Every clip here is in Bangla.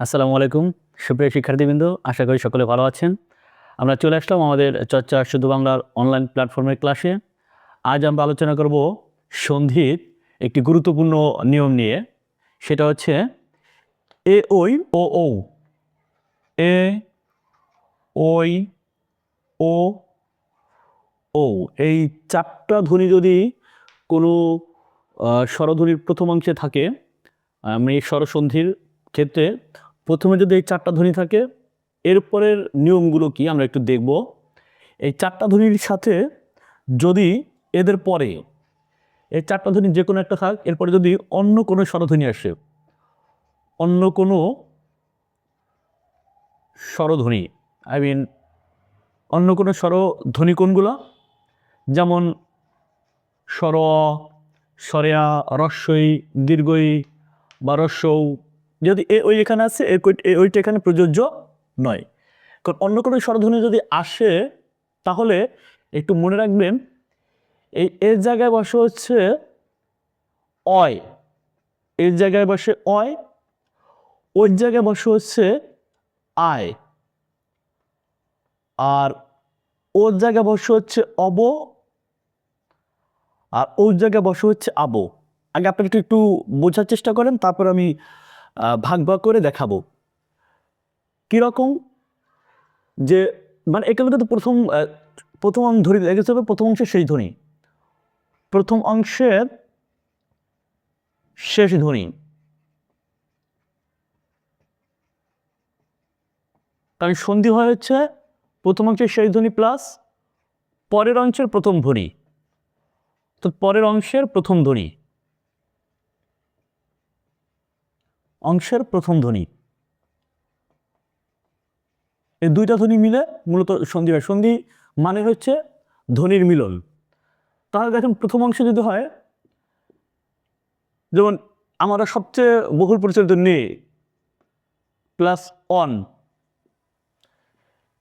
আসসালামু আলাইকুম সুপ্রিয় শিক্ষার্থীবৃন্দ, আশা করি সকলে ভালো আছেন। আমরা চলে আসলাম আমাদের চর্চা শুধু বাংলার অনলাইন প্ল্যাটফর্মের ক্লাসে। আজ আমরা আলোচনা করব সন্ধির একটি গুরুত্বপূর্ণ নিয়ম নিয়ে। সেটা হচ্ছে এ ওই ও ও। এ ওই ও ও, এই চারটা ধ্বনি যদি কোনো স্বরধ্বনির প্রথম অংশে থাকে, আমি স্বরসন্ধির ক্ষেত্রে প্রথমে যদি এই চারটা ধ্বনি থাকে, এরপরের নিয়মগুলো কি আমরা একটু দেখব। এই চারটা ধ্বনির সাথে যদি এদের পরে এই চারটা ধ্বনি যে কোনো একটা থাক, এরপরে যদি অন্য কোনো স্বরধ্বনি আসে, অন্য কোনো স্বরধ্বনি, আই মিন অন্য কোনো স্বরধ্বনি কোনগুলো, যেমন স্বর, স্বরেয়া, রস্বই, দীর্ঘই বা রস্যৌ, যদি এ ওই এখানে আছে, ওইটা এখানে প্রযোজ্য নয়। কারণ অন্য কোনো স্বরধ্বনি যদি আসে, তাহলে একটু মনে রাখবেন এর জায়গায় বসে হচ্ছে অয়, এর জায়গায় বসে অয়, ওর জায়গায় বসে হচ্ছে আয়, আর ওর জায়গায় বসে হচ্ছে অব, আর ওর জায়গায় বসে হচ্ছে আবো। আগে আপনারা একটু বোঝার চেষ্টা করেন, তারপর আমি ভাগ ভাগ করে দেখাবো কিরকম। যে মানে এখানে কিন্তু প্রথম ধ্বনি লেগেছে হবে, প্রথম অংশের শেষ ধ্বনি, প্রথম অংশের শেষ ধ্বনি। কারণ সন্ধি হচ্ছে প্রথম অংশের শেষ ধ্বনি প্লাস পরের অংশের প্রথম ধ্বনি, তো পরের অংশের প্রথম ধ্বনি, অংশের প্রথম ধ্বনি, এই দুইটা ধ্বনি মিলে মূলত সন্ধি হয়। সন্ধি মানে হচ্ছে ধ্বনির মিলন। তাহলে দেখেন প্রথম অংশে যদি হয়, যেমন আমরা সবচেয়ে বহুল প্রচলিত নে প্লাস অন।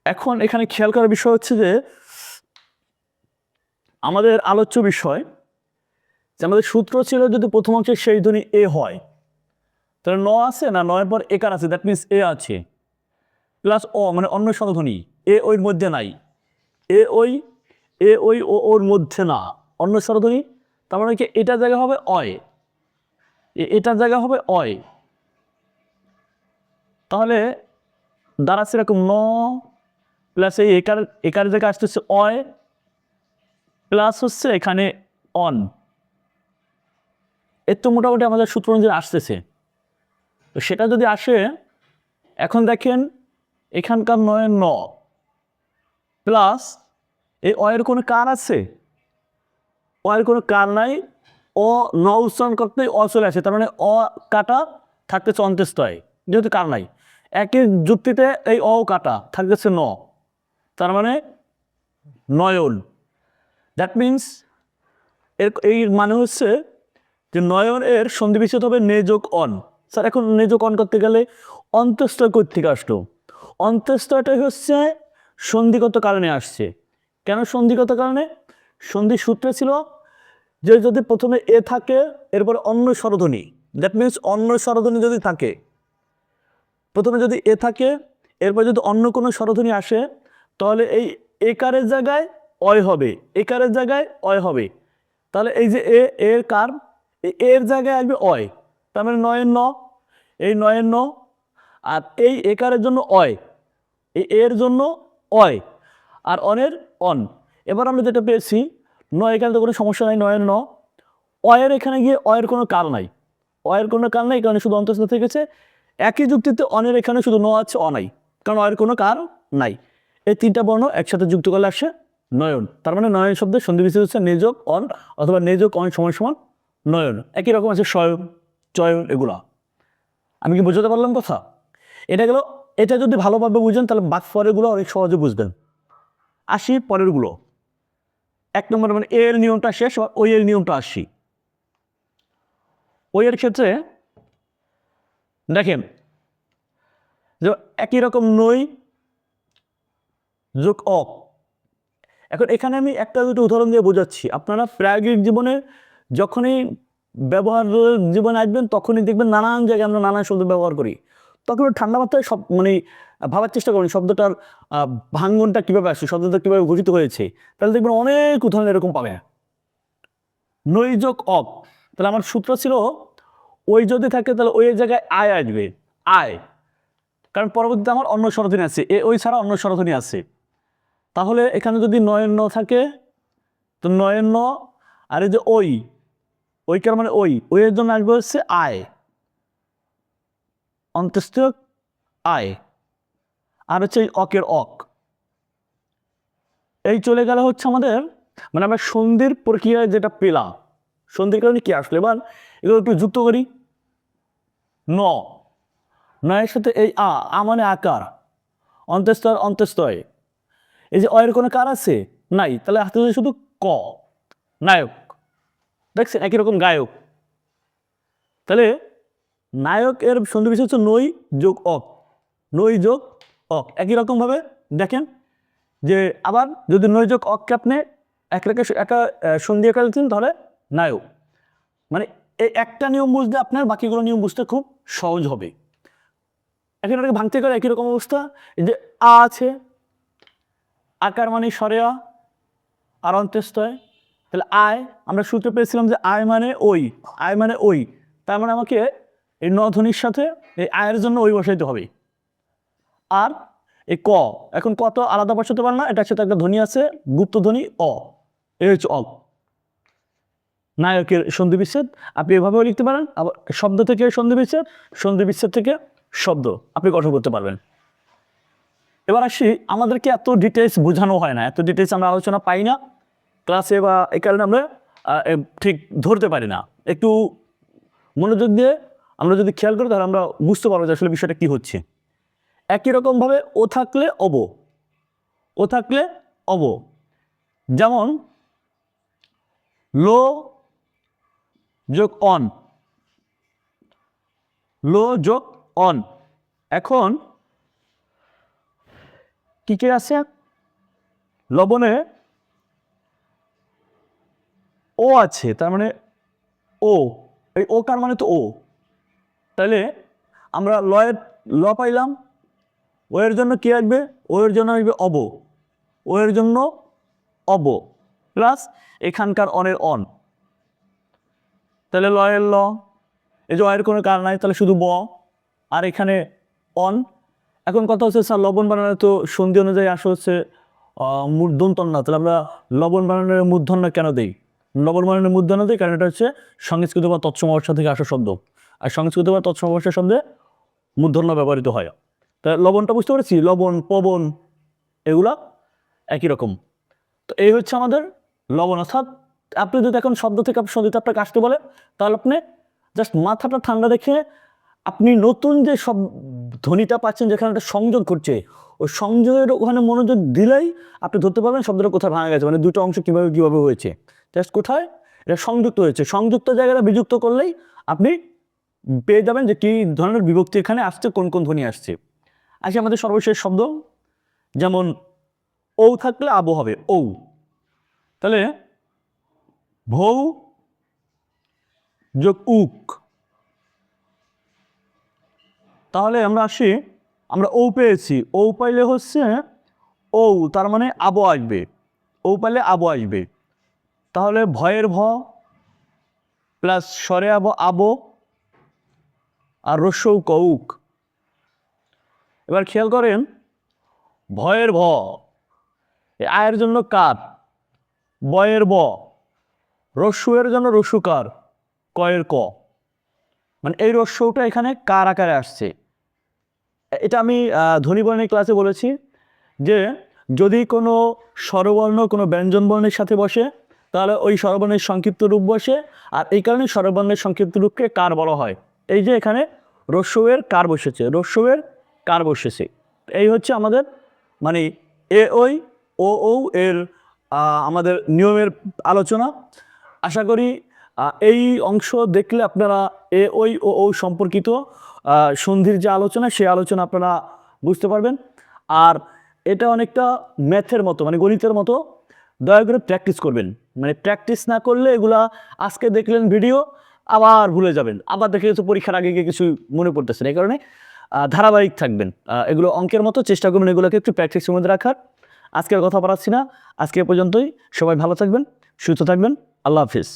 এখন এখানে খেয়াল করার বিষয় হচ্ছে যে আমাদের আলোচ্য বিষয় যে আমাদের সূত্র ছিল যদি প্রথম অংশের সেই ধ্বনি এ হয়, তাহলে ন আছে না, নয়ের পর একার আছে, দ্যাট মিনস এ আছে, প্লাস অ মানে অন্য স্বরধ্বনি, এ ওই মধ্যে নাই, এ ওই ও ওর মধ্যে না, অন্য স্বরধ্বনি, তার মানে কি এটার জায়গা হবে অয়, এটার জায়গা হবে অয়। তাহলে দাঁড়াচ্ছে এরকম ন প্লাস এই একার জায়গায় আসতেছে অয়, প্লাস হচ্ছে এখানে অন। এর তো মোটামুটি আমাদের সূত্র অনুযায়ী আসতেছে। তো সেটা যদি আসে, এখন দেখেন এখানকার নয়ের ন প্লাস এই অয়ের কোনো কার আছে, অয়ের কোনো কার নাই, অ ন উচ্চারণ করতেই অ চলে আসে, তার মানে অ কাটা থাকতেছে অন্ত্যেষ্টয়, যেহেতু কার নাই। একই যুক্তিতে এই অ কাটা থাকতেছে ন, তার মানে নয়ন। দ্যাট মিনস এই মানে হচ্ছে যে নয়ন এর সন্ধি বিচ্ছেদ হবে নে যোগ অন। স্যার এখন নে যোগ অন করতে গেলে অন্ত্যেষ্টয় কই থেকে আসলো? অন্ত্যেষ্টয়টাই হচ্ছে সন্ধিগত কারণে আসছে। কেন সন্ধিগত কারণে? সন্ধি সূত্রে ছিল যে যদি প্রথমে এ থাকে, এরপর অন্য স্বরধ্বনি, দ্যাট মিনস অন্য স্বরধ্বনি যদি থাকে, প্রথমে যদি এ থাকে, এরপর যদি অন্য কোনো স্বরধ্বনি আসে, তাহলে এই একারের জায়গায় অয় হবে, একারের জায়গায় অয় হবে। তাহলে এই যে এর কার, এর জায়গায় আসবে অয়, তার মানে নয়ের ন, এই নয়ের ন, আর এই একারের জন্য অয়, এই এর জন্য অয়, আর অনের অন। এবার আমরা যেটা পেয়েছি, ন এখানে তো কোনো সমস্যা নাই, নয়ের ন, অয়ের এখানে গিয়ে অয়ের কোনো কার নাই, অয়ের কোনো কার নাই, কারণে শুধু অন্তঃস্থ থেকেছে। একই যুক্তিতে অনের এখানে শুধু ন আছে, অ নাই, কারণ অয়ের কোনো কার নাই। এই তিনটা বর্ণ একসাথে যুক্ত করলে আসে নয়ন। তার মানে নয়ন শব্দের সন্ধি বিচ্ছেদ হচ্ছে নেযোগ অন, অথবা নেযোগ অন সমান সমান নয়ন। একই রকম আছে শয়ন, চয়ন, এগুলা। আমি কি বোঝাতে পারলাম কথা? এটা গেল, এটা যদি ভালোভাবে বুঝেন তাহলে বাকি পরেরগুলো অনেক সহজে বুঝবেন। আসি পরেরগুলো। এক নম্বর মানে এর নিয়মটা শেষ, ওই এর নিয়মটা আসি। ওই এর ক্ষেত্রে দেখেন যে একই রকম নই যোগ অ। এখন এখানে আমি একটা দুটো উদাহরণ দিয়ে বোঝাচ্ছি, আপনারা প্রায়োগিক জীবনে যখনই ব্যবহার জীবনে আসবেন তখনই দেখবেন নানান জায়গায় আমরা নানান শব্দ ব্যবহার করি। তখন ঠান্ডা মাথায় সব মানে ভাবার চেষ্টা করুন শব্দটার ভাঙ্গনটা কীভাবে আসছে, শব্দটা কীভাবে গঠিত হয়েছে, তাহলে দেখবেন অনেক উদাহরণ এরকম পাবে। নই যোগ অক, তাহলে আমার সূত্র ছিল ওই যদি থাকে তাহলে ওই জায়গায় আয় আসবে, আয়, কারণ পরবর্তীতে আমার অন্য স্বরধ্বনি আছে, ওই ছাড়া অন্য স্বরধ্বনি আছে। তাহলে এখানে যদি নয়ের ন থাকে তো নয়ের ন, আর এই যে ওইকার মানে ওইয়ের জন্য আসবে হচ্ছে আয়, অন্ত্যেষ্ঠ আয়, আর হচ্ছে এই অকের অক। এই চলে গেলে হচ্ছে আমাদের মানে আমরা সন্ধির প্রক্রিয়ায় যেটা পেলাম, সন্ধির কারণে কি আসলো, এবার এগুলো একটু যুক্ত করি। নয়ের সাথে এই আ মানে আকার, অন্ত্যেস্তয় অন্ত্যেস্তয়, এই যে অয়ের কোনো কার আছে নাই, তাহলে হাতে শুধু ক, নায়ক। দেখছেন একই রকম গায়ক। তাহলে নায়ক এর সন্ধি বিশেষ হচ্ছে নই যোগ অক, নই যোগ অক। একই রকম ভাবে দেখেন যে আবার যদি নই যোগ অককে আপনি একা সন্ধি একা লিখছেন তাহলে নায়ক। মানে এই একটা নিয়ম বুঝলে আপনার বাকিগুলো নিয়ম বুঝতে খুব সহজ হবে। এখন এটাকে ভাঙতে গেলে একই রকম অবস্থা, এই যে আ আছে, আকার মানে সরেয়া আর অন্ত্যেস্তয়, তাহলে আয় আমরা সূত্রে পেয়েছিলাম যে আয় মানে ওই, তার মানে আমাকে এই ন ধ্বনির সাথে এই আয়ের জন্য ওই বসাইতে হবে। আর এই ক, এখন ক তো আলাদা বসাতে পারে না, এটার সাথে একটা ধ্বনি আছে গুপ্ত ধ্বনি অ, এই হচ্ছে অ। নায়কের সন্ধি বিচ্ছেদ আপনি এভাবেও লিখতে পারেন, আবার শব্দ থেকে সন্ধি বিচ্ছেদ থেকে শব্দ আপনি গঠন করতে পারবেন। এবার আসি, আমাদেরকে এত ডিটেলস বোঝানো হয় না, এত ডিটেলস আমরা আলোচনা পাই না ক্লাসে, বা এই কারণে আমরা ঠিক ধরতে পারি না। একটু মনোযোগ দিয়ে আমরা যদি খেয়াল করি তাহলে আমরা বুঝতে পারবো যে আসলে বিষয়টা কি হচ্ছে। একই রকমভাবে ও থাকলে অব, যেমন লো যোগ অন, এখন কি কি আছে, লবণে ও আছে, তার মানে এই ও কার মানে তো ও, তাহলে আমরা ল পাইলাম, ও এর জন্য কি আসবে, ও এর জন্য আসবে ও এর জন্য অব, প্লাস এখানকার অনের অন, তাহলে লয়ের ল, এই যে অয়ের কোনো কার নাই তাহলে শুধু ব, আর এখানে অন। এখন কথা হচ্ছে স্যার লবণ বানানো তো সন্ধি অনুযায়ী আসা হচ্ছে মূর্ধন্য, তাহলে আমরা লবণ বানানোর মূর্ধন্য কেন দিই, লবণ বানানোর মূর্ধন্য দিই কারণ এটা হচ্ছে সংস্কৃত বা তৎসমাবস্থা থেকে আসা শব্দ, আর সংস্কৃত বা তৎসমাবস্থার শব্দে মূর্ধন্য ব্যবহৃত হয়। তা লবণটা বুঝতে পেরেছি, লবণ পবন এগুলা একই রকম। তো এই হচ্ছে আমাদের লবণ। অর্থাৎ আপনি যদি এখন শব্দ থেকে সন্ধিতে আপনাকে আসতে বলে তাহলে আপনি জাস্ট মাথাটা ঠান্ডা রেখে আপনি নতুন যে সব ধ্বনিটা পাচ্ছেন যেখানে একটা সংযোগ করছে, ওই সংযোগের ওখানে মনোযোগ দিলেই আপনি ধরতে পারবেন শব্দটা কোথায় ভাঙা গেছে, মানে দুটো অংশ কীভাবে হয়েছে, জাস্ট কোথায় এটা সংযুক্ত হয়েছে, সংযুক্ত জায়গাটা বিযুক্ত করলেই আপনি পেয়ে যাবেন যে কী ধরনের বিভক্তি এখানে আসছে, কোন কোন ধ্বনি আসছে। আসে আমাদের সর্বশেষ শব্দ, যেমন ও থাকলে আবো হবে তাহলে ভৌ যোগ উক, তাহলে আমরা আসি, আমরা পেয়েছি, পাইলে হচ্ছে তার মানে আবো আসবে, পাইলে আবো আসবে, তাহলে ভয়ের ভ প্লাস স্বরে আবো আর রস্যৌ কৌক। এবার খেয়াল করেন ভয়ের ভ, আয়ের জন্য কার, বয়ের ব, রস্যুয়ের জন্য রস্যুকার, কয়ের ক, মানে এই রস্যটা এখানে কার আকারে আসছে। এটা আমি ধ্বনিবর্ণের ক্লাসে বলেছি যে যদি কোনো স্বরবর্ণ কোনো ব্যঞ্জনবর্ণের সাথে বসে তাহলে ওই স্বরবর্ণের সংক্ষিপ্ত রূপ বসে, আর এই কারণে স্বরবর্ণের সংক্ষিপ্ত রূপকে কার বলা হয়। এই যে এখানে রস্যের কার বসেছে, এই হচ্ছে আমাদের মানে ও এর আমাদের নিয়মের আলোচনা। আশা করি এই অংশ দেখলে আপনারা ও সম্পর্কিত সন্ধির যে আলোচনা সেই আলোচনা আপনারা বুঝতে পারবেন। আর এটা অনেকটা ম্যাথের মতো, মানে গণিতের মতো, দয়া করে প্র্যাকটিস করবেন। মানে প্র্যাকটিস না করলে এগুলা আজকে দেখলেন ভিডিও আবার ভুলে যাবেন, আবার দেখে গেছে পরীক্ষার আগে গিয়ে কিছু মনে পড়তেছে না। এই কারণে ধারাবাহিক থাকবেন। এগুলো অঙ্কের মতো চেষ্টা করবেন এগুলোকে একটু প্র্যাকটিসের মধ্যে রাখার। আজকের কথা বাড়াচ্ছি না, আজকে পর্যন্তই। সবাই ভালো থাকবেন, সুস্থ থাকবেন। আল্লাহ হাফিজ।